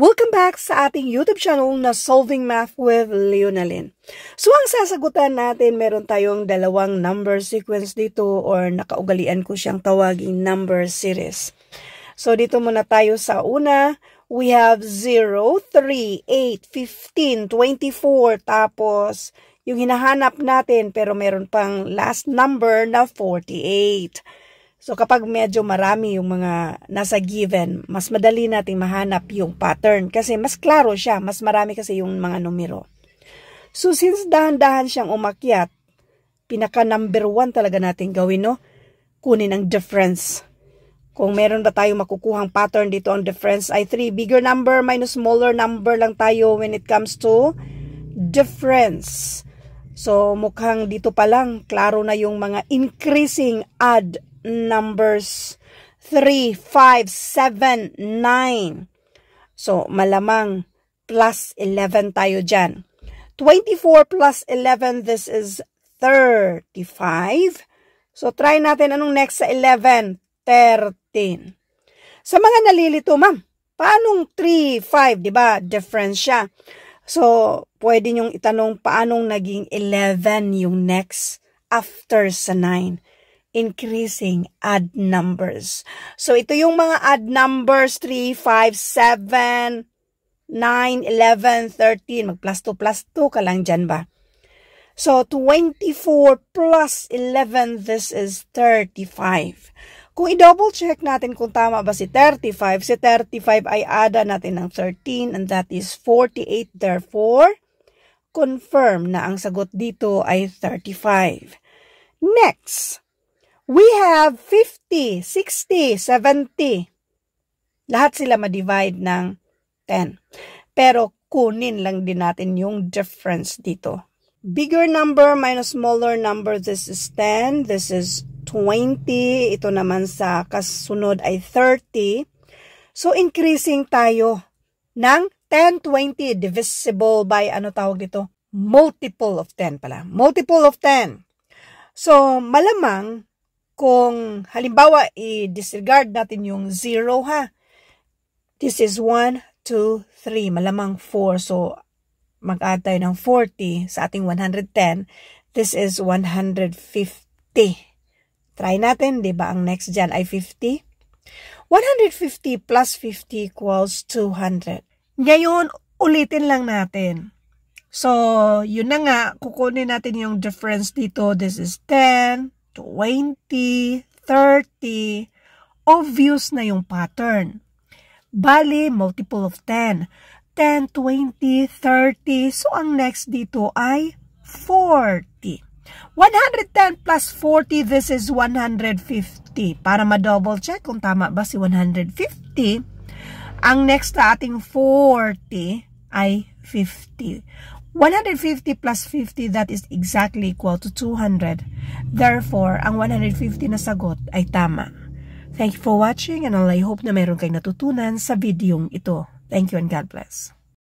Welcome back sa ating YouTube channel na Solving Math with Leonalyn. So ang sasagutan natin, meron tayong dalawang number sequence dito or nakaugalian ko siyang tawaging number series. So dito muna tayo sa una. We have 0, 3, 8, 15, 24. Tapos yung hinahanap natin pero meron pang last number na 48. So kapag medyo marami yung mga nasa given, mas madali nating mahanap yung pattern kasi mas klaro siya, mas marami kasi yung mga numero. So since dahan-dahan siyang umakyat, pinaka number 1 talaga natin gawin, no? Kunin ang difference. Kung meron ba tayong makukuhang pattern dito, ang difference ay 3. Bigger number minus smaller number lang tayo when it comes to difference. So mukhang dito pa lang, klaro na yung mga increasing odd numbers 3, 5, 7, 9. So, malamang plus 11 tayo dyan. 24 plus 11, this is 35. So, try natin anong next sa 11. 13. Sa mga nalilito, ma'am, paanong 3, 5, diba? Difference siya. So, pwede nyong itanong paanong naging 11 yung next after sa 9. Increasing odd numbers. So, ito yung mga odd numbers, 3, 5, 7, 9, 11, 13. Mag-plus 2 ka lang dyan ba? So, 24 plus 11, this is 35. Kung i-double check natin kung tama ba si 35 ay ada natin ng 13 and that is 48. Therefore, confirm na ang sagot dito ay 35. Next, we have 50, 60, 70. Lahat sila ma-divide ng 10. Pero kunin lang din natin yung difference dito. Bigger number minus smaller number, this is 10. This is 20. Ito naman sa kasunod ay 30. So, increasing tayo ng 10, 20 divisible by, ano tawag dito? Multiple of 10 pala. Multiple of 10. So, malamang, kung halimbawa i-disregard natin yung 0 ha. This is 1, 2, 3. Malamang 4. So, mag-add tayo ng 40 sa ating 110. This is 150. Try natin, di ba? Ang next dyan ay 50. 150 plus 50 equals 200. Ngayon, ulitin lang natin. So, yun na nga. Kukunin natin yung difference dito. This is 10. 20, 30, obvious na yung pattern. Bali, multiple of 10. 10, 20, 30. So, ang next dito ay 40. 110 plus 40, this is 150. Para ma-double check kung tama ba si 150, ang next na ating 40 ay 50. 150 plus 50, that is exactly equal to 200. Therefore, ang 150 na sagot ay tama. Thank you for watching and I hope na meron kayong natutunan sa videong ito. Thank you and God bless.